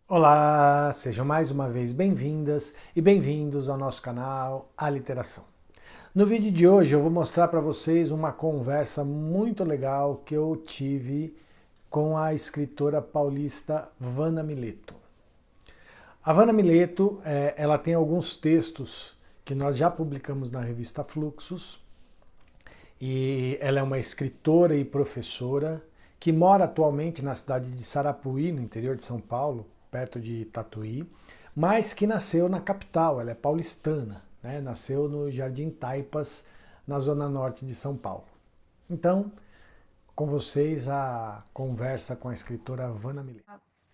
Olá, sejam mais uma vez bem-vindas e bem-vindos ao nosso canal A Literação. No vídeo de hoje eu vou mostrar para vocês uma conversa muito legal que eu tive com a escritora paulista Wanna Mileto. A Wanna Mileto, ela tem alguns textos que nós já publicamos na revista Fluxos, e ela é uma escritora e professora que mora atualmente na cidade de Sarapuí, no interior de São Paulo, perto de Tatuí, mas que nasceu na capital, ela é paulistana, né? Nasceu no Jardim Taipas, na zona norte de São Paulo. Então, com vocês a conversa com a escritora Wanna Mileto.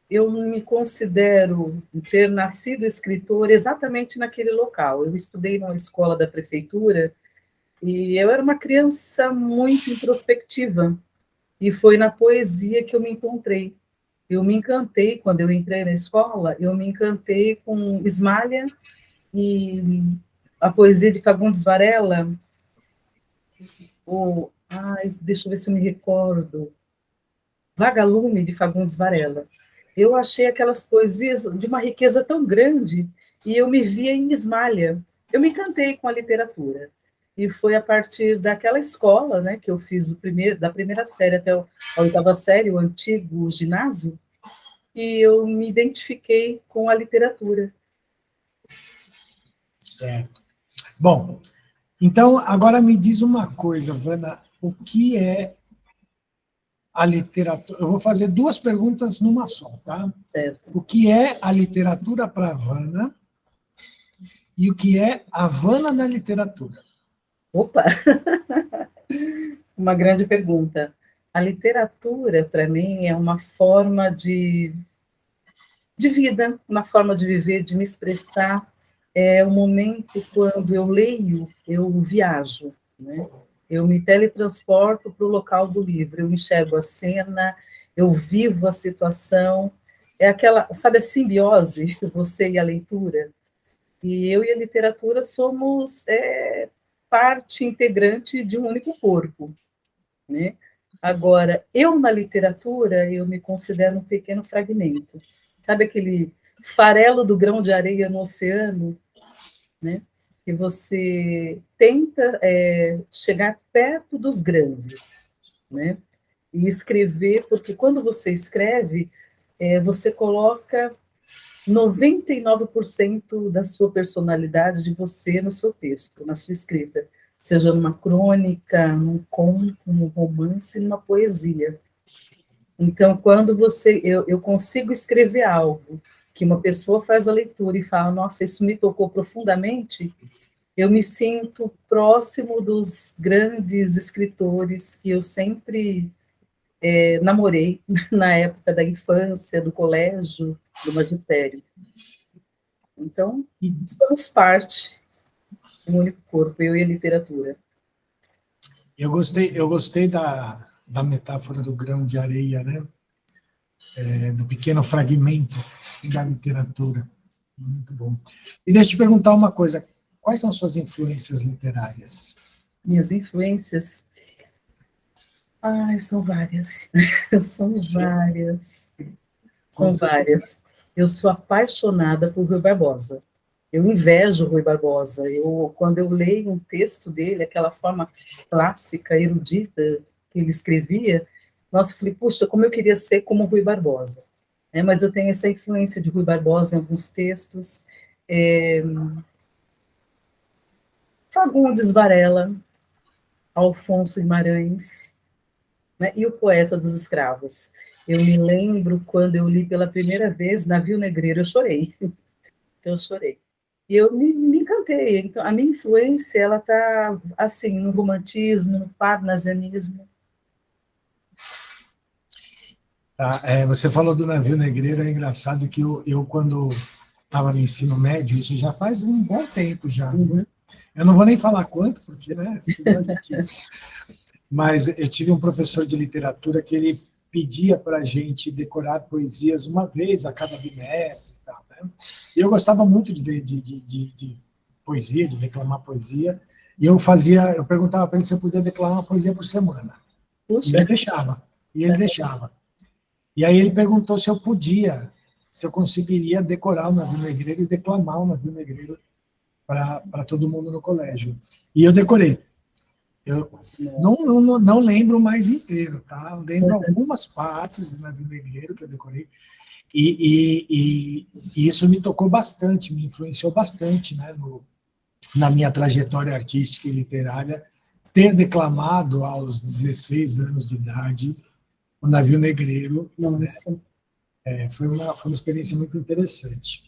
Eu não me considero ter nascido escritora exatamente naquele local. Eu estudei numa escola da prefeitura e eu era uma criança muito introspectiva. E foi na poesia que eu me encontrei. Eu me encantei, quando eu entrei na escola, eu me encantei com Ismália e a poesia de Fagundes Varela. Deixa eu ver se eu me recordo. Vagalume, de Fagundes Varela. Eu achei aquelas poesias de uma riqueza tão grande e eu me via em Ismália. Eu me encantei com a literatura. E foi a partir daquela escola, né, que eu fiz da primeira série até a oitava série, o antigo ginásio, e eu me identifiquei com a literatura. Certo. Bom, então agora me diz uma coisa, Wanna, o que é a literatura? Eu vou fazer duas perguntas numa só, tá? Certo. O que é a literatura para a Wanna e o que é a Wanna na literatura? Opa! Uma grande pergunta. A literatura, para mim, é uma forma de vida, uma forma de viver, de me expressar. É o momento quando eu leio, eu viajo, né? Eu me teletransporto para o local do livro, eu enxergo a cena, eu vivo a situação, é aquela, sabe, a simbiose, você e a leitura. E eu e a literatura somos parte integrante de um único corpo, né? Agora, eu na literatura, eu me considero um pequeno fragmento. Sabe aquele farelo do grão de areia no oceano, né? Que você tenta chegar perto dos grandes, né? E escrever, porque quando você escreve, você coloca 99% da sua personalidade de você no seu texto, na sua escrita, seja numa crônica, num conto, num romance, numa poesia. Então, quando eu consigo escrever algo que uma pessoa faz a leitura e fala, nossa, isso me tocou profundamente, eu me sinto próximo dos grandes escritores que eu sempre namorei na época da infância, do colégio, do magistério. Então, somos parte de um único corpo, eu e a literatura. Eu gostei da metáfora do grão de areia, né? Do pequeno fragmento da literatura. Muito bom. E deixa eu te perguntar uma coisa, quais são suas influências literárias? Minhas influências? São várias. São várias. São várias. Eu sou apaixonada por Rui Barbosa. Eu invejo Rui Barbosa. Quando eu leio um texto dele, aquela forma clássica, erudita que ele escrevia, nossa, eu falei, puxa, como eu queria ser como Rui Barbosa. Mas eu tenho essa influência de Rui Barbosa em alguns textos. Fagundes Varela, Alfonso Guimarães, né? E o Poeta dos Escravos. Eu me lembro quando eu li pela primeira vez Navio Negreiro, eu chorei. Eu chorei. E eu me encantei. Então, a minha influência, ela está, assim, no romantismo, no parnasianismo. Você falou do Navio Negreiro, é engraçado que eu quando estava no ensino médio, isso já faz um bom tempo já. Uhum. Eu não vou nem falar quanto, porque, né, mas eu tive um professor de literatura que ele pedia para a gente decorar poesias uma vez a cada bimestre e tal, né? E eu gostava muito de poesia, de declamar poesia, e eu perguntava para ele se eu podia declamar uma poesia por semana. Puxa. E ele deixava. E ele deixava. E aí ele perguntou se eu podia, se eu conseguiria decorar o navio negreiro e declamar o navio negreiro para todo mundo no colégio. E eu decorei. Eu não lembro mais inteiro, tá? Eu lembro algumas partes do navio negreiro que eu decorei. E isso me tocou bastante, me influenciou bastante, né, na minha trajetória artística e literária, ter declamado aos 16 anos de idade o navio negreiro. Nossa. Foi uma experiência muito interessante.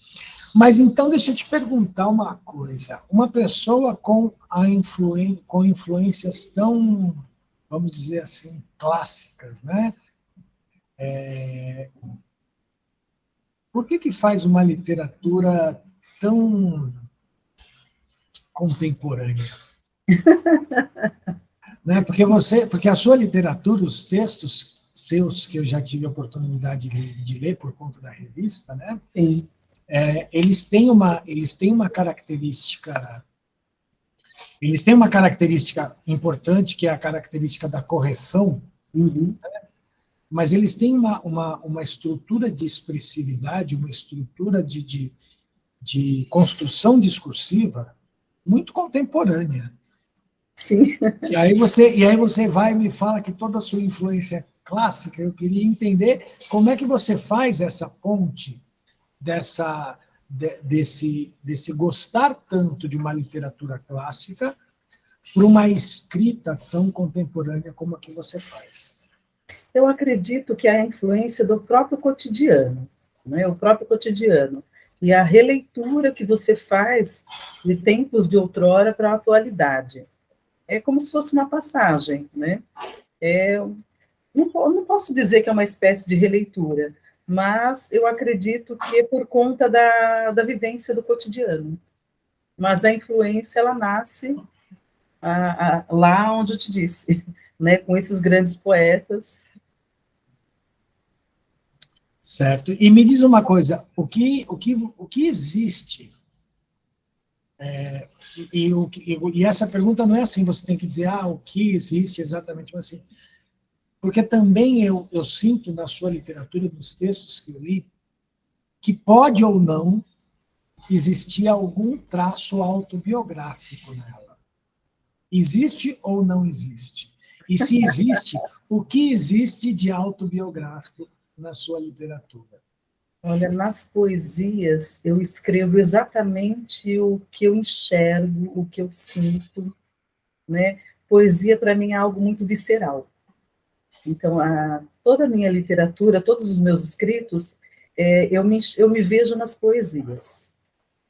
Mas então, deixa eu te perguntar uma coisa. Uma pessoa com influências tão, vamos dizer assim, clássicas, né? Por que faz uma literatura tão contemporânea? Né? Porque a sua literatura, os textos seus, que eu já tive a oportunidade de ler por conta da revista, né? Sim. Eles têm uma característica importante, que é a característica da correção, mas eles têm uma estrutura de expressividade, uma estrutura de construção discursiva muito contemporânea. Sim. E aí você vai e me fala que toda a sua influência é clássica. Eu queria entender como é que você faz essa ponte desse gostar tanto de uma literatura clássica para uma escrita tão contemporânea como a que você faz. Eu acredito que é a influência do próprio cotidiano, né? O próprio cotidiano. E a releitura que você faz de tempos de outrora para a atualidade. É como se fosse uma passagem, né? Não posso dizer que é uma espécie de releitura, mas eu acredito que é por conta da vivência do cotidiano. Mas a influência, ela nasce lá onde eu te disse, né? Com esses grandes poetas. Certo. E me diz uma coisa, o que existe? E essa pergunta não é assim, você tem que dizer, o que existe exatamente, mas assim, porque também eu sinto na sua literatura, nos textos que eu li, que pode ou não existir algum traço autobiográfico nela. Existe ou não existe? E se existe, o que existe de autobiográfico na sua literatura? Olha, nas poesias eu escrevo exatamente o que eu enxergo, o que eu sinto, né? Poesia para mim é algo muito visceral. Então, toda a minha literatura, todos os meus escritos, eu me vejo nas poesias.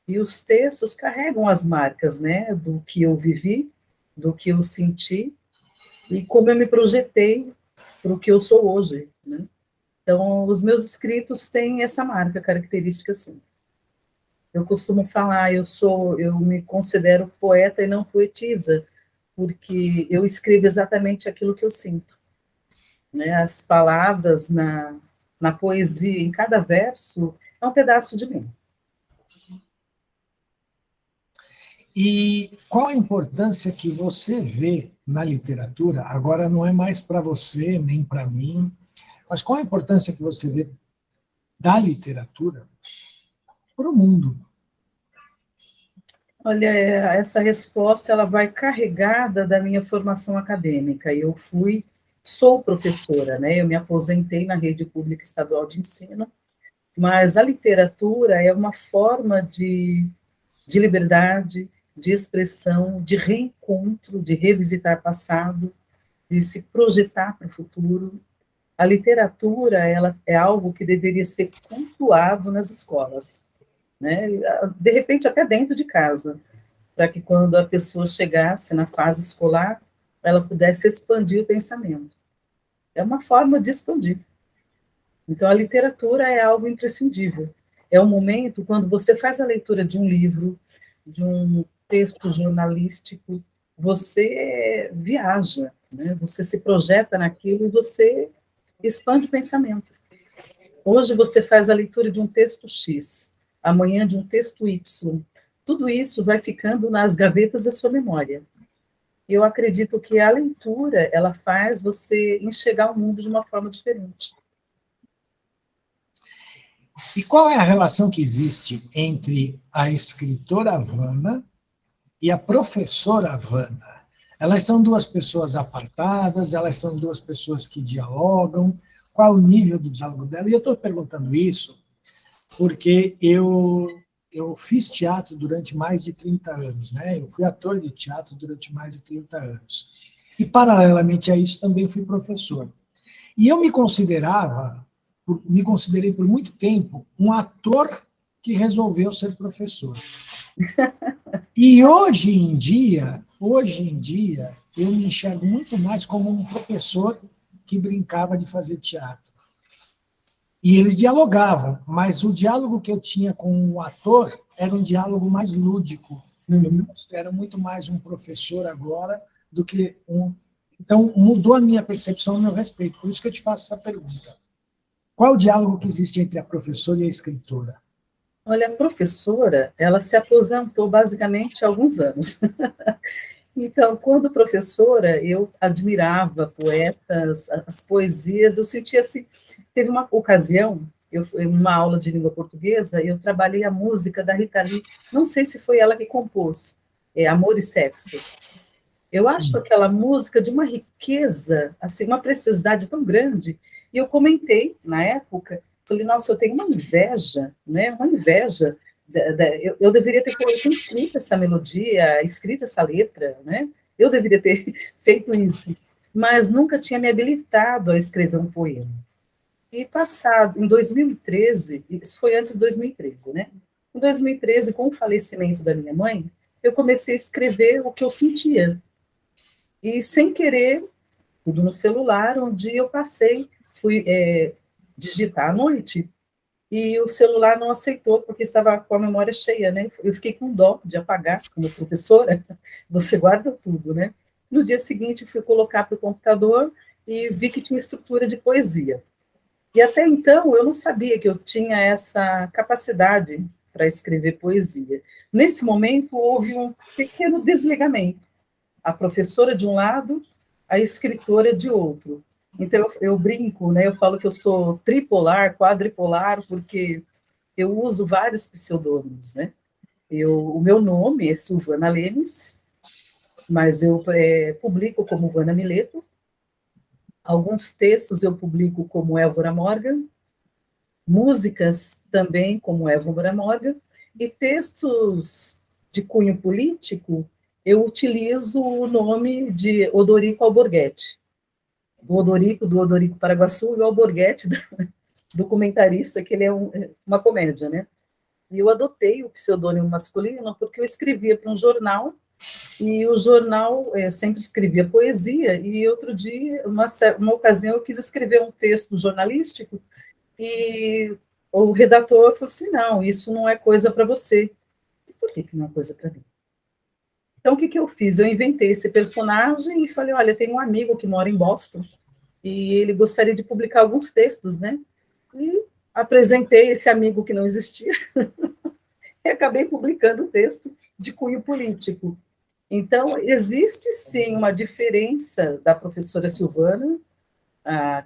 E os textos carregam as marcas, né, do que eu vivi, do que eu senti, e como eu me projetei para o que eu sou hoje, né? Então, os meus escritos têm essa marca, característica, sim. Eu costumo falar, eu me considero poeta e não poetisa, porque eu escrevo exatamente aquilo que eu sinto, né? As palavras na poesia, em cada verso, é um pedaço de mim. E qual a importância que você vê na literatura? Agora não é mais para você, nem para mim, mas qual a importância que você vê da literatura para o mundo? Olha, essa resposta ela vai carregada da minha formação acadêmica. Sou professora, né? Eu me aposentei na rede pública estadual de ensino, mas a literatura é uma forma de liberdade, de expressão, de reencontro, de revisitar passado, de se projetar para o futuro. A literatura, ela é algo que deveria ser cultuado nas escolas, né? De repente até dentro de casa, para que quando a pessoa chegasse na fase escolar, ela pudesse expandir o pensamento. É uma forma de expandir. Então, a literatura é algo imprescindível. É um momento quando você faz a leitura de um livro, de um texto jornalístico, você viaja, né? Você se projeta naquilo e você expande o pensamento. Hoje você faz a leitura de um texto X, amanhã de um texto Y. Tudo isso vai ficando nas gavetas da sua memória. Eu acredito que a leitura, ela faz você enxergar o mundo de uma forma diferente. E qual é a relação que existe entre a escritora Havana e a professora Havana? Elas são duas pessoas apartadas, elas são duas pessoas que dialogam. Qual o nível do diálogo dela? E eu estou perguntando isso porque eu fiz teatro durante mais de 30 anos, né? Eu fui ator de teatro durante mais de 30 anos. E, paralelamente a isso, também fui professor. E eu me considerei por muito tempo um ator que resolveu ser professor. E hoje em dia, eu me enxergo muito mais como um professor que brincava de fazer teatro. E eles dialogavam, mas o diálogo que eu tinha com o ator era um diálogo mais lúdico. Eu me considero muito mais um professor agora do que um... Então, mudou a minha percepção a meu respeito. Por isso que eu te faço essa pergunta. Qual o diálogo que existe entre a professora e a escritora? Olha, a professora, ela se aposentou basicamente há alguns anos. Então, quando professora, eu admirava poetas, as poesias, eu sentia assim... Teve uma ocasião, em uma aula de língua portuguesa, eu trabalhei a música da Rita Lee, não sei se foi ela que compôs, Amor e Sexo. Eu acho Sim. aquela música de uma riqueza, assim, uma preciosidade tão grande, e eu comentei, na época, falei, nossa, eu tenho uma inveja, né, uma inveja, eu deveria ter escrito essa melodia, escrito essa letra, né, eu deveria ter feito isso, mas nunca tinha me habilitado a escrever um poema. E passado, em 2013, isso foi antes de 2013, né? Em 2013, com o falecimento da minha mãe, eu comecei a escrever o que eu sentia. E, sem querer, tudo no celular, um dia eu passei, fui digitar à noite, e o celular não aceitou, porque estava com a memória cheia, né? Eu fiquei com dó de apagar, como professora, você guarda tudo, né? No dia seguinte, fui colocar para o computador e vi que tinha estrutura de poesia. E até então eu não sabia que eu tinha essa capacidade para escrever poesia. Nesse momento houve um pequeno desligamento. A professora de um lado, a escritora de outro. Então eu brinco, né? Eu falo que eu sou tripolar, quadripolar, porque eu uso vários pseudônimos, né? O meu nome é Silvana Lemes, mas eu publico como Vana Mileto. Alguns textos eu publico como Évora Morgan, músicas também, como Évora Morgan, e textos de cunho político, eu utilizo o nome de Odorico Alborguete. O Odorico, do Odorico Paraguaçu, e o Alborguete, do comentarista, que ele é uma comédia, né? E eu adotei o pseudônimo masculino porque eu escrevia para um jornal, e o jornal sempre escrevia poesia, e outro dia, uma ocasião, eu quis escrever um texto jornalístico, e o redator falou assim, não, isso não é coisa para você. E por que não é coisa para mim? Então, o que eu fiz? Eu inventei esse personagem e falei, olha, tem um amigo que mora em Boston, e ele gostaria de publicar alguns textos, né? E apresentei esse amigo que não existia, e acabei publicando o texto de cunho político. Então, existe, sim, uma diferença da professora Silvana,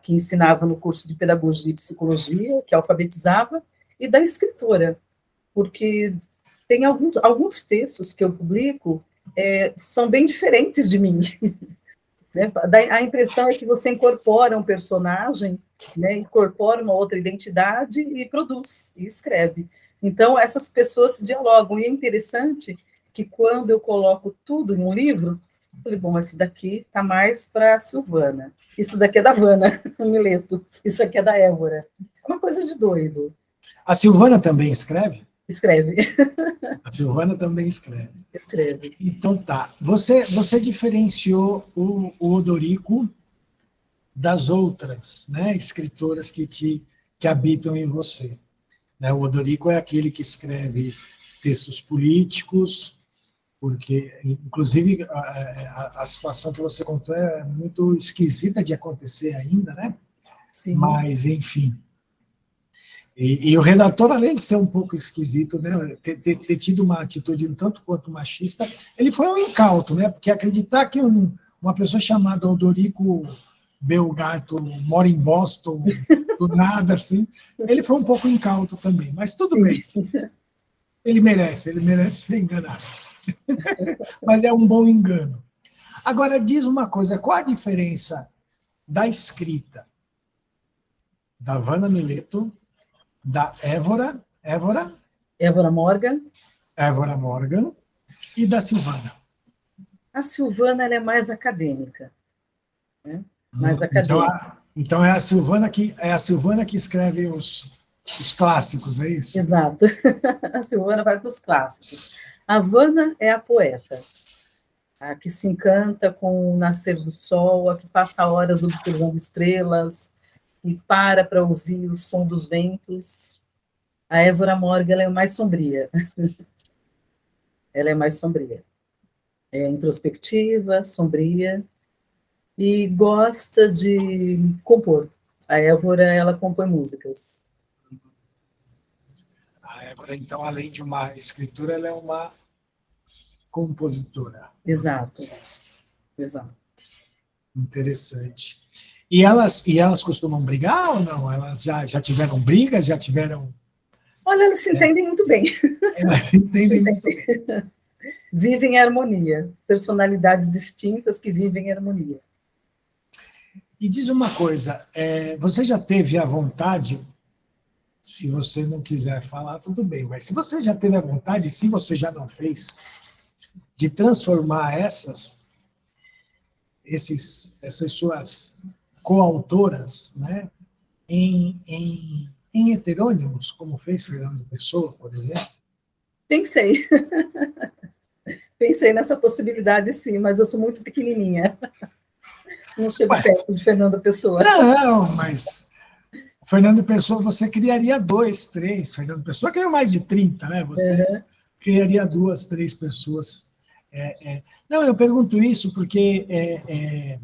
que ensinava no curso de Pedagogia e Psicologia, que alfabetizava, e da escritora, porque tem alguns textos que eu publico são bem diferentes de mim. Né? A impressão é que você incorpora um personagem, né? Incorpora uma outra identidade e produz, e escreve. Então, essas pessoas se dialogam, e é interessante que quando eu coloco tudo em um livro, eu falei, bom, esse daqui está mais para a Silvana, isso daqui é da Vana Mileto, isso aqui é da Évora. É uma coisa de doido. A Silvana também escreve? Escreve. A Silvana também escreve. Escreve. Então tá. Você diferenciou o Odorico das outras, né, escritoras que habitam em você. Né? O Odorico é aquele que escreve textos políticos, porque, inclusive, a situação que você contou é muito esquisita de acontecer ainda, né? Sim. Mas, enfim. E o redator, além de ser um pouco esquisito, né, ter tido uma atitude um tanto quanto machista, ele foi um incauto, né, porque acreditar que uma pessoa chamada Odorico Belgato mora em Boston, do nada, assim, ele foi um pouco incauto também, mas tudo bem. Ele merece ser enganado. Mas é um bom engano. Agora, diz uma coisa, qual a diferença da escrita da Vanna Mileto, da Évora Morgan. E da Silvana? A Silvana ela é mais acadêmica. Né? Mais acadêmica. Então é a Silvana que escreve os clássicos, é isso? Exato. A Silvana vai para os clássicos. A Vanna é a poeta, a que se encanta com o nascer do sol, a que passa horas observando estrelas e para ouvir o som dos ventos. A Évora Morgan ela é mais sombria. Ela é mais sombria. É introspectiva, sombria e gosta de compor. A Évora, ela compõe músicas. A Évora, então, além de uma escritora, ela é uma compositora. Exato. Exato. Interessante. E elas costumam brigar ou não? Elas já tiveram brigas? Já tiveram... Olha, elas se entendem muito bem. Elas se entendem muito bem. Vivem em harmonia. Personalidades distintas que vivem em harmonia. E diz uma coisa, você já teve a vontade, se você não quiser falar, tudo bem, mas se você já teve a vontade, se você já não fez, de transformar essas suas coautoras, né, em heterônimos, como fez Fernando Pessoa, por exemplo? Pensei. Pensei nessa possibilidade, sim, mas eu sou muito pequenininha. Não chego perto de Fernando Pessoa. Não, mas Fernando Pessoa, você criaria 2, 3. Fernando Pessoa criou mais de 30, né? Você criaria 2, 3 pessoas. Não, eu pergunto isso porque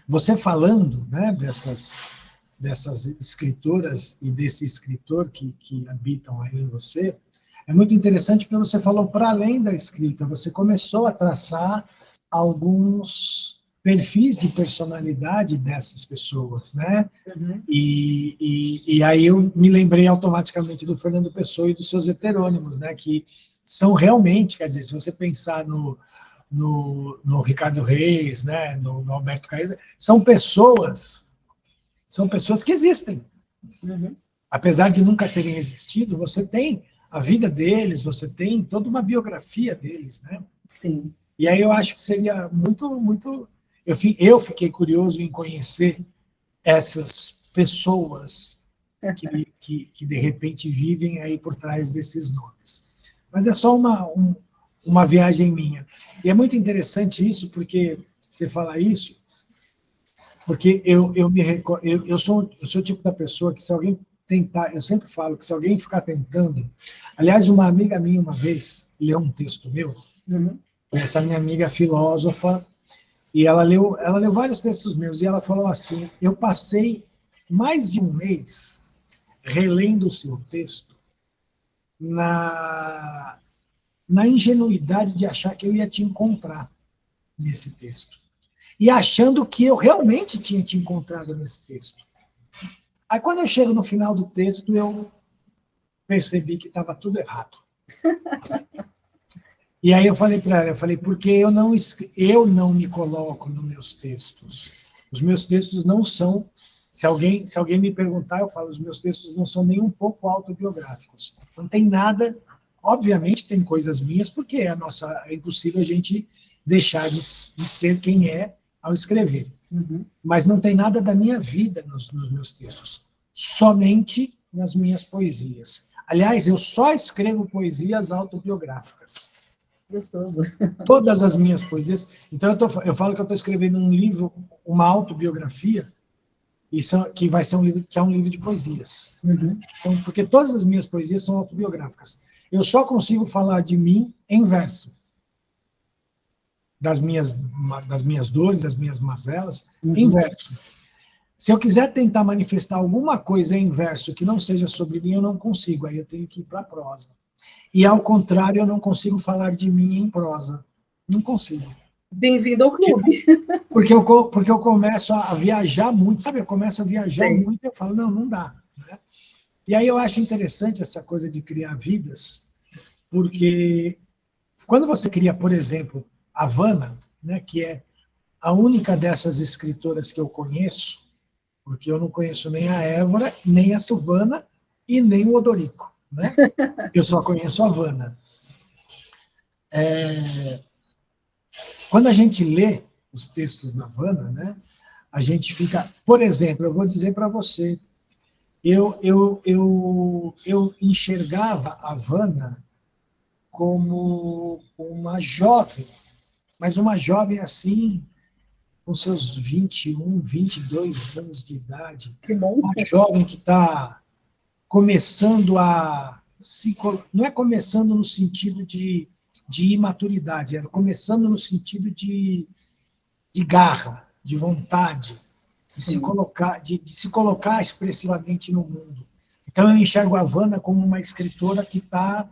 você falando, né, dessas escritoras e desse escritor que habitam aí em você, é muito interessante porque você falou para além da escrita, você começou a traçar alguns perfis de personalidade dessas pessoas, né? Uhum. E aí eu me lembrei automaticamente do Fernando Pessoa e dos seus heterônimos, né? Que são realmente, quer dizer, se você pensar no Ricardo Reis, né? No Alberto Caes, são pessoas que existem. Uhum. Apesar de nunca terem existido, você tem a vida deles, você tem toda uma biografia deles, né? Sim. E aí eu acho que seria muito... Eu fiquei curioso em conhecer essas pessoas que de repente vivem aí por trás desses nomes. Mas é só uma viagem minha. E é muito interessante isso, porque você fala isso, porque eu sou o tipo da pessoa que se alguém tentar, eu sempre falo que se alguém ficar tentando, aliás, uma amiga minha uma vez leu um texto meu, essa minha amiga filósofa, e ela leu vários textos meus, e ela falou assim, eu passei mais de um mês relendo o seu texto na ingenuidade de achar que eu ia te encontrar nesse texto. E achando que eu realmente tinha te encontrado nesse texto. Aí quando eu chego no final do texto, eu percebi que estava tudo errado. E aí eu falei para ela, porque eu não me coloco nos meus textos. Os meus textos não são, se alguém me perguntar, eu falo, os meus textos não são nem um pouco autobiográficos. Não tem nada, obviamente tem coisas minhas, porque é impossível a gente deixar de ser quem é ao escrever. Mas não tem nada da minha vida nos meus textos, somente nas minhas poesias. Aliás, eu só escrevo poesias autobiográficas. Gostoso. Todas as minhas poesias. Então, eu falo que eu estou escrevendo um livro, uma autobiografia, que vai ser um livro, que é um livro de poesias. Então, porque todas as minhas poesias são autobiográficas. Eu só consigo falar de mim em verso. Das minhas dores, das minhas mazelas, em verso. Se eu quiser tentar manifestar alguma coisa em verso que não seja sobre mim, eu não consigo, aí eu tenho que ir para a prosa. E, ao contrário, eu não consigo falar de mim em prosa. Não consigo. Bem-vindo ao clube. Porque eu começo a viajar muito, sabe? Eu começo a viajar muito e eu falo, não, não dá. Né? E aí eu acho interessante essa coisa de criar vidas, porque quando você cria, por exemplo, a Havana, né, que é a única dessas escritoras que eu conheço, porque eu não conheço nem a Évora, nem a Silvana e nem o Odorico. Né? Eu só conheço a Havana. Quando a gente lê os textos da Havana, né, a gente fica... Por exemplo, eu vou dizer para você, eu enxergava a Havana como uma jovem, mas uma jovem assim, com seus 21, 22 anos de idade. Que bom. Uma jovem que está começando a... Não é começando no sentido de imaturidade, é começando no sentido de garra, de vontade, de se colocar expressivamente no mundo. Então, eu enxergo a Havana como uma escritora que está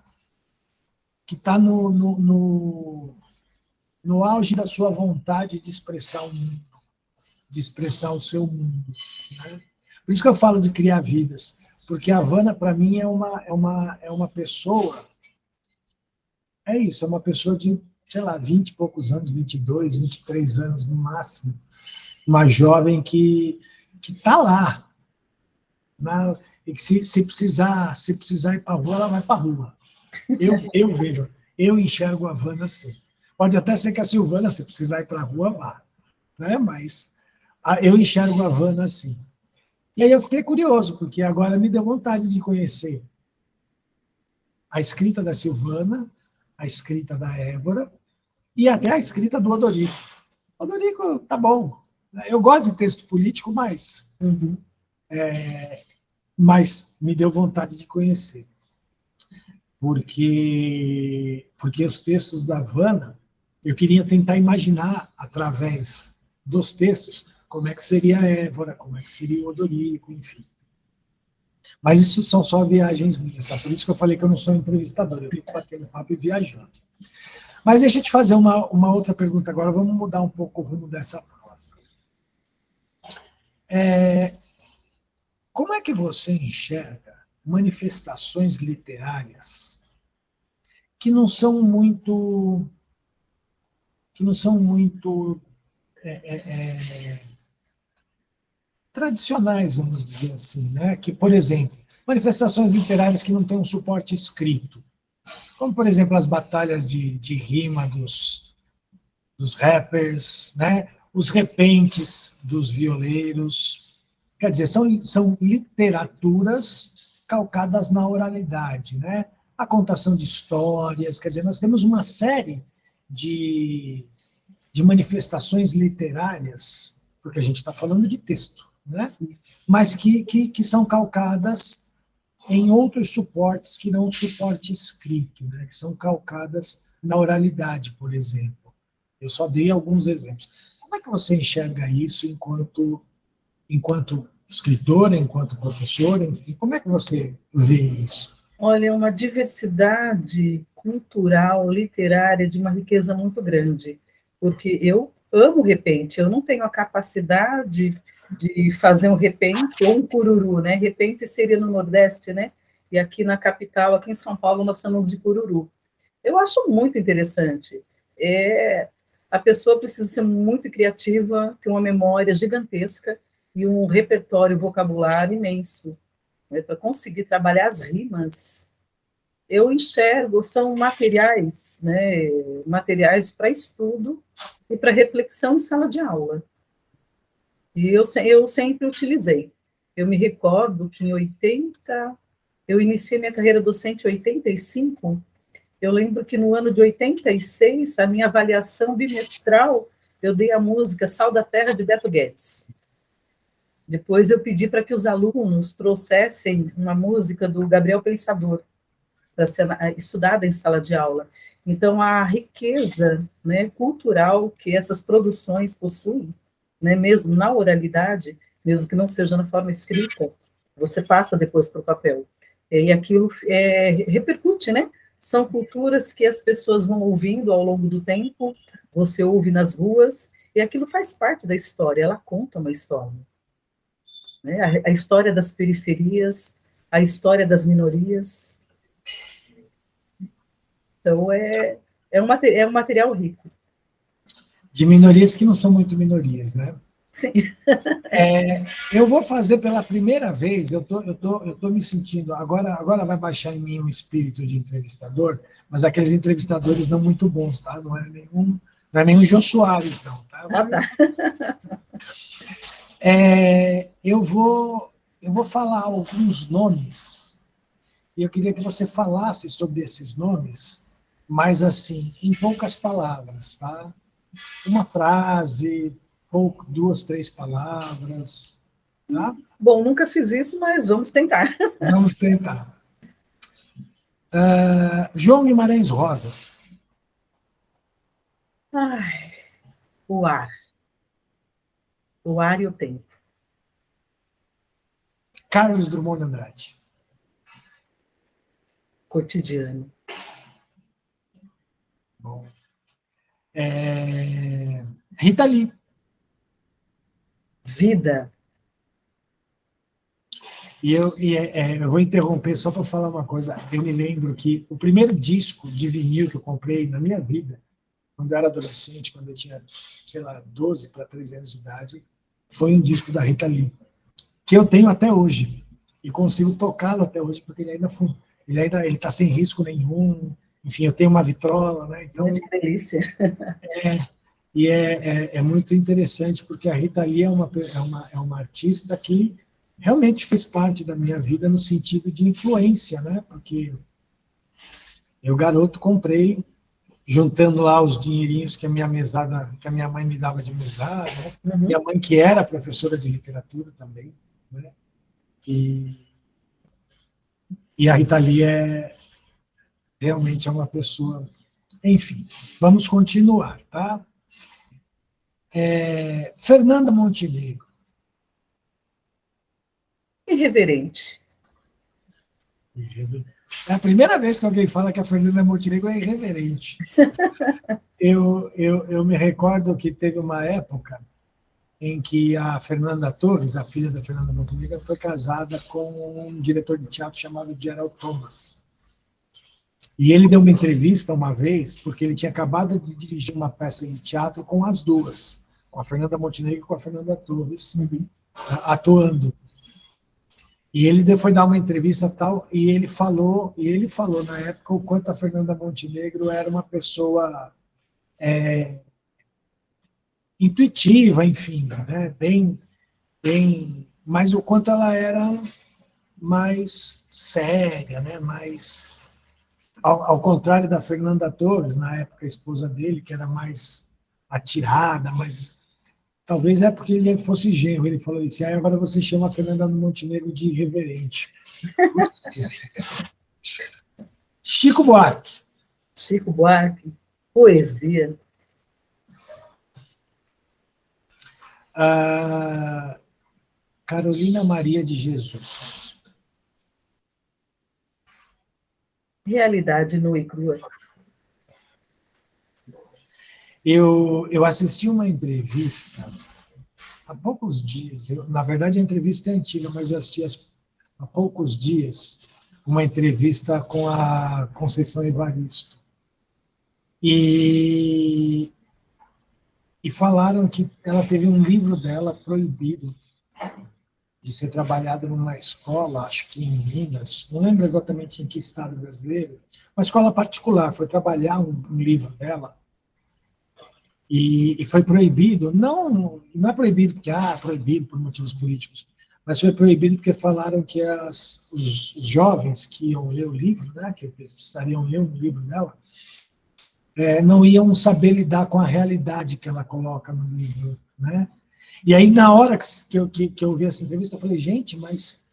no auge da sua vontade de expressar o mundo, de expressar o seu mundo. Né? Por isso que eu falo de criar vidas, porque a Havana, para mim, é uma pessoa... É isso, é uma pessoa de, sei lá, 20 e poucos anos, 22, 23 anos no máximo. Uma jovem que está lá. E que se precisar ir para a rua, ela vai para a rua. Eu vejo, eu enxergo a Havana assim. Pode até ser que a Silvana, se precisar ir para a rua, vá. Né? Mas eu enxergo a Havana assim. E aí eu fiquei curioso, porque agora me deu vontade de conhecer a escrita da Silvana, a escrita da Évora e até a escrita do Odorico. O Odorico, tá bom. Eu gosto de texto político, mas me deu vontade de conhecer. Porque os textos da Havana, eu queria tentar imaginar, através dos textos, como é que seria a Évora, como é que seria o Odorico, enfim. Mas isso são só viagens minhas, tá? Por isso que eu falei que eu não sou entrevistador, eu fico batendo papo e viajando. Mas deixa eu te fazer uma outra pergunta agora, vamos mudar um pouco o rumo dessa prosa. Como é que você enxerga manifestações literárias que não são muito tradicionais, vamos dizer assim, né? Que, por exemplo, manifestações literárias que não têm um suporte escrito, como, por exemplo, as batalhas de rima dos rappers, né? Os repentes dos violeiros. Quer dizer, são literaturas calcadas na oralidade, né? A contação de histórias, quer dizer, nós temos uma série de manifestações literárias, porque a gente está falando de texto, né? Mas que são calcadas em outros suportes que não o suporte escrito, né? Que são calcadas na oralidade, por exemplo. Eu só dei alguns exemplos. Como é que você enxerga isso enquanto escritora, enquanto professora? Enfim, como é que você vê isso? Olha, é uma diversidade cultural, literária, de uma riqueza muito grande, porque eu amo repente, eu não tenho a capacidade de fazer um repente ou um cururu, né? Repente seria no Nordeste, né? E aqui na capital, aqui em São Paulo, nós chamamos de cururu. Eu acho muito interessante. A pessoa precisa ser muito criativa, ter uma memória gigantesca e um repertório vocabulário imenso, né, para conseguir trabalhar as rimas. Eu enxergo, são materiais, né, materiais para estudo e para reflexão em sala de aula. E eu sempre utilizei. Eu me recordo que eu iniciei minha carreira docente em 85. Eu lembro que no ano de 86, a minha avaliação bimestral, eu dei a música Sal da Terra, de Beto Guedes. Depois eu pedi para que os alunos trouxessem uma música do Gabriel Pensador, para ser estudada em sala de aula. Então, a riqueza, né, cultural que essas produções possuem, né, mesmo na oralidade, mesmo que não seja na forma escrita, você passa depois para o papel. E aquilo repercute, né? São culturas que as pessoas vão ouvindo ao longo do tempo, você ouve nas ruas, e aquilo faz parte da história, ela conta uma história. Né? A história das periferias, a história das minorias. Então, é um material rico. De minorias que não são muito minorias, né? Sim. Eu vou fazer pela primeira vez, eu tô me sentindo, agora vai baixar em mim um espírito de entrevistador, mas aqueles entrevistadores não muito bons, tá? Não é nenhum Jô Soares, não, tá? Eu vou falar alguns nomes, e eu queria que você falasse sobre esses nomes, mas assim, em poucas palavras, tá? Uma frase, duas, três palavras, tá? Bom, nunca fiz isso, mas vamos tentar. Vamos tentar. João Guimarães Rosa. Ai, o ar. O ar e o tempo. Carlos Drummond de Andrade. Cotidiano. Bom. Rita Lee. Vida. E eu vou interromper só para falar uma coisa. Eu me lembro que o primeiro disco de vinil que eu comprei na minha vida, quando eu era adolescente, quando eu tinha, sei lá, 12 para 13 anos de idade, foi um disco da Rita Lee, que eu tenho até hoje. E consigo tocá-lo até hoje, porque ele está sem risco nenhum. Enfim, eu tenho uma vitrola, né? Então, que delícia. É muito interessante, porque a Rita Lee é uma artista que realmente fez parte da minha vida no sentido de influência, né? Porque eu, garoto, comprei, juntando lá os dinheirinhos que a minha mãe me dava de mesada, né? Uhum. Minha mãe, que era professora de literatura também, né? E a Rita Lee realmente é uma pessoa... Enfim, vamos continuar, tá? Fernanda Montenegro. Irreverente. É a primeira vez que alguém fala que a Fernanda Montenegro é irreverente. Eu me recordo que teve uma época em que a Fernanda Torres, a filha da Fernanda Montenegro, foi casada com um diretor de teatro chamado Gerald Thomas. E ele deu uma entrevista uma vez, porque ele tinha acabado de dirigir uma peça de teatro com as duas, com a Fernanda Montenegro e com a Fernanda Torres, atuando. E ele foi dar uma entrevista tal, e ele falou na época o quanto a Fernanda Montenegro era uma pessoa intuitiva, enfim, né? bem, mas o quanto ela era mais séria, né? Mais, ao contrário da Fernanda Torres, na época a esposa dele, que era mais atirada, mais... Talvez é porque ele fosse genro, ele falou isso. Aí agora você chama a Fernanda Montenegro de irreverente. Chico Buarque. Chico Buarque. Poesia. Carolina Maria de Jesus. Realidade nua e crua. Eu assisti uma entrevista há poucos dias. Na verdade, a entrevista é antiga, mas eu assisti há poucos dias uma entrevista com a Conceição Evaristo. E falaram que ela teve um livro dela proibido de ser trabalhado numa escola, acho que em Minas, não lembro exatamente em que estado brasileiro, uma escola particular, foi trabalhar um livro dela. E foi proibido, não é proibido porque proibido por motivos políticos, mas foi proibido porque falaram que os jovens que iam ler o livro, né, que precisariam ler o livro dela, não iam saber lidar com a realidade que ela coloca no livro, né? E aí, na hora que eu vi essa entrevista, eu falei, gente, mas,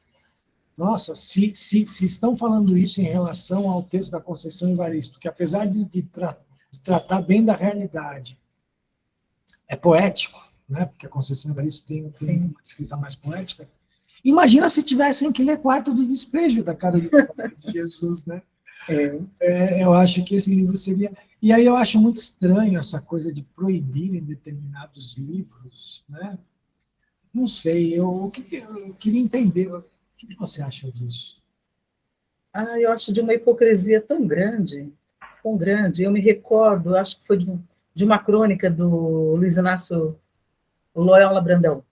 nossa, se estão falando isso em relação ao texto da Conceição Evaristo, que apesar de tratar bem da realidade, é poético, né? Porque a Conceição Evaristo tem Sim. uma escrita mais poética. Imagina se tivessem que ler Quarto do Despejo, da Carolina de Jesus, né? Eu acho que esse livro seria... E aí eu acho muito estranho essa coisa de proibirem determinados livros, né? Não sei, eu queria entender, o que você acha disso? Eu acho de uma hipocrisia tão grande, tão grande. Eu me recordo, acho que foi de uma crônica do Luiz Inácio Loyola Brandão.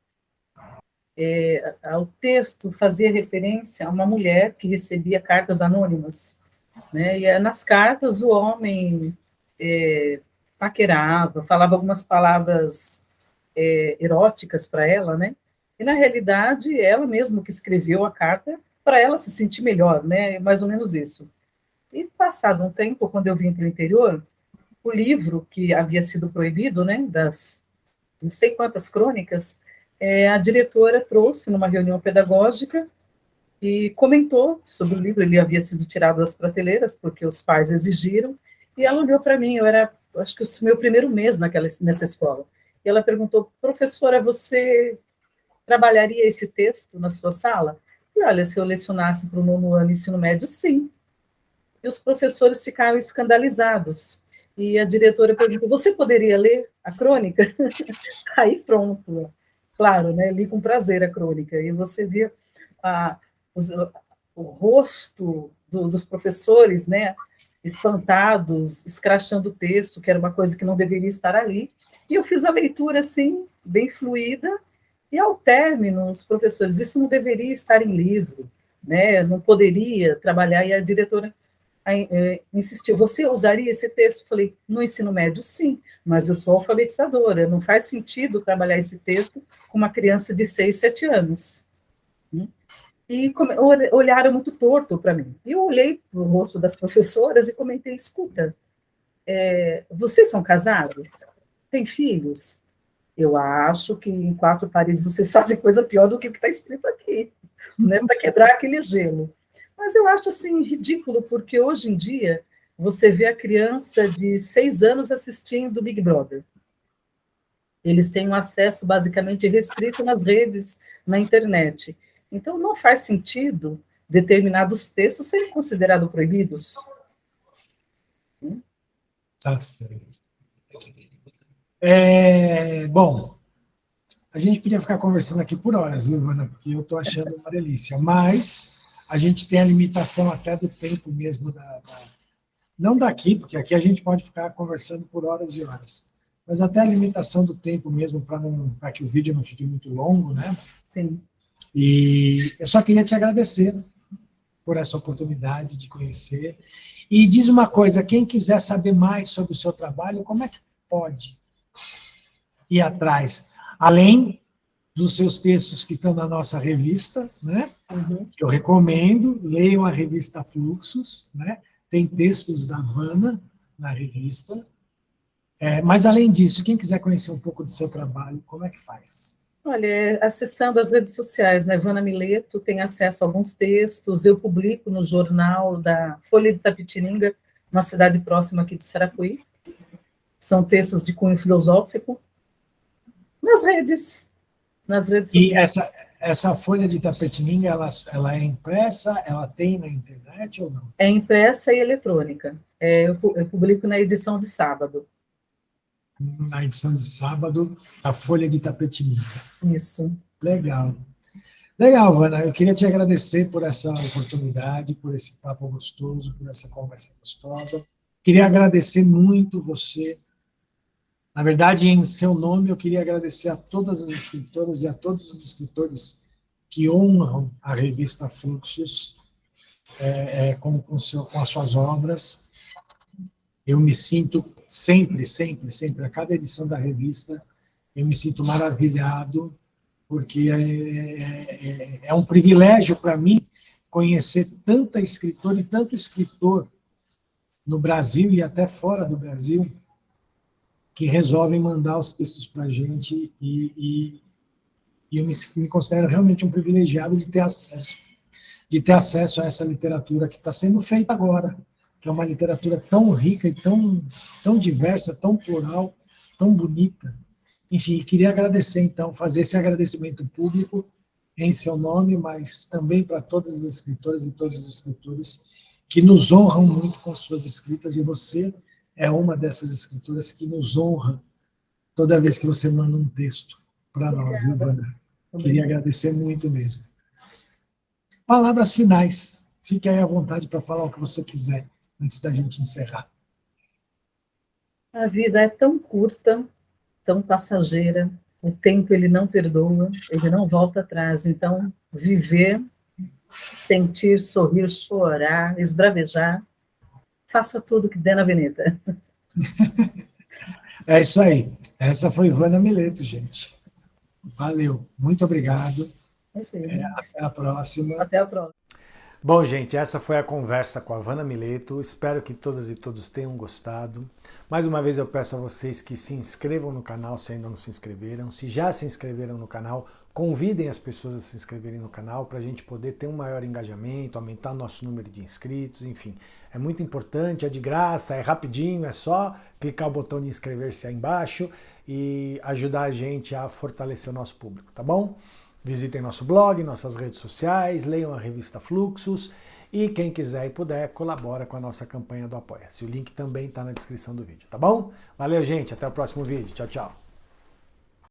O texto fazia referência a uma mulher que recebia cartas anônimas, né? E nas cartas o homem paquerava, falava algumas palavras eróticas para ela, né? E na realidade ela mesma que escreveu a carta para ela se sentir melhor, né? Mais ou menos isso. E passado um tempo, quando eu vim para o interior, o livro que havia sido proibido, né? Das não sei quantas crônicas, a diretora trouxe numa reunião pedagógica e comentou sobre o livro. Ele havia sido tirado das prateleiras porque os pais exigiram, e ela olhou para mim. Eu era, acho que o meu primeiro mês nessa escola, e ela perguntou: professora, você trabalharia esse texto na sua sala? E olha, se eu lecionasse para o nono ano ensino médio, sim. E os professores ficaram escandalizados. E a diretora perguntou: você poderia ler a crônica? Aí pronto. Claro, né? Li com prazer a crônica. E você vê os, o rosto dos professores, né? Espantados, escrachando o texto, que era uma coisa que não deveria estar ali. E eu fiz a leitura, assim, bem fluida. E ao término, os professores: isso não deveria estar em livro, né? Não poderia trabalhar. E a diretora insistiu: você usaria esse texto? Eu falei: no ensino médio, sim, mas eu sou alfabetizadora, não faz sentido trabalhar esse texto com uma criança de 6, 7 anos. E olharam muito torto para mim. E eu olhei para o rosto das professoras e comentei: escuta, vocês são casados? Têm filhos? Eu acho que em 4 países vocês fazem coisa pior do que o que está escrito aqui, né, para quebrar aquele gelo. Mas eu acho assim ridículo, porque hoje em dia você vê a criança de 6 anos assistindo Big Brother. Eles têm um acesso basicamente restrito nas redes, na internet. Então não faz sentido determinados textos serem considerados proibidos. Tá certo. Bom, a gente podia ficar conversando aqui por horas, Silvana, porque eu estou achando uma delícia, mas a gente tem a limitação até do tempo mesmo, não daqui, porque aqui a gente pode ficar conversando por horas e horas, mas até a limitação do tempo mesmo, para que o vídeo não fique muito longo, né? Sim. E eu só queria te agradecer por essa oportunidade de conhecer. E diz uma coisa: quem quiser saber mais sobre o seu trabalho, como é que pode ir atrás? Além dos seus textos que estão na nossa revista, né? Que eu recomendo, leiam a revista Fluxos, né? Tem textos da Vana na revista. Mas, além disso, quem quiser conhecer um pouco do seu trabalho, como é que faz? Olha, acessando as redes sociais, né, Vana Mileto, tem acesso a alguns textos. Eu publico no jornal da Folha de Itapetininga, uma cidade próxima aqui de Sarapuí. São textos de cunho filosófico. Nas redes sociais. E essa Folha de Itapetininga, ela é impressa, ela tem na internet ou não? É impressa e eletrônica. Eu publico na edição de sábado. Na edição de sábado, a Folha de Itapetininga. Isso. Legal. Legal, Vana. Eu queria te agradecer por essa oportunidade, por esse papo gostoso, por essa conversa gostosa. Queria agradecer muito você. Na verdade, em seu nome, eu queria agradecer a todas as escritoras e a todos os escritores que honram a revista Fluxos com as suas obras. Eu me sinto sempre, a cada edição da revista, eu me sinto maravilhado, porque é um privilégio para mim conhecer tanta escritora e tanto escritor no Brasil e até fora do Brasil, que resolvem mandar os textos para a gente, e eu me considero realmente um privilegiado de ter acesso a essa literatura que está sendo feita agora, que é uma literatura tão rica e tão diversa, tão plural, tão bonita, Enfim, queria agradecer, então, fazer esse agradecimento público em seu nome, mas também para todas as escritoras e todos os escritores que nos honram muito com suas escritas, e você é uma dessas escritoras que nos honra toda vez que você manda um texto para nós, viu, Wanda? Queria agradecer muito mesmo. Palavras finais. Fique aí à vontade para falar o que você quiser, antes da gente encerrar. A vida é tão curta, tão passageira, o tempo ele não perdoa, ele não volta atrás, então viver, sentir, sorrir, chorar, esbravejar, faça tudo que der na avenida. É isso aí. Essa foi Wanda Mileto, gente. Valeu. Muito obrigado. Até a próxima. Até a próxima. Bom, gente, essa foi a conversa com a Wanda Mileto. Espero que todas e todos tenham gostado. Mais uma vez eu peço a vocês que se inscrevam no canal se ainda não se inscreveram. Se já se inscreveram no canal, convidem as pessoas a se inscreverem no canal para a gente poder ter um maior engajamento, aumentar o nosso número de inscritos, enfim. É muito importante, é de graça, é rapidinho, é só clicar o botão de inscrever-se aí embaixo e ajudar a gente a fortalecer o nosso público, tá bom? Visitem nosso blog, nossas redes sociais, leiam a revista Fluxos e quem quiser e puder, colabora com a nossa campanha do Apoia-se. O link também está na descrição do vídeo, tá bom? Valeu, gente, até o próximo vídeo. Tchau, tchau.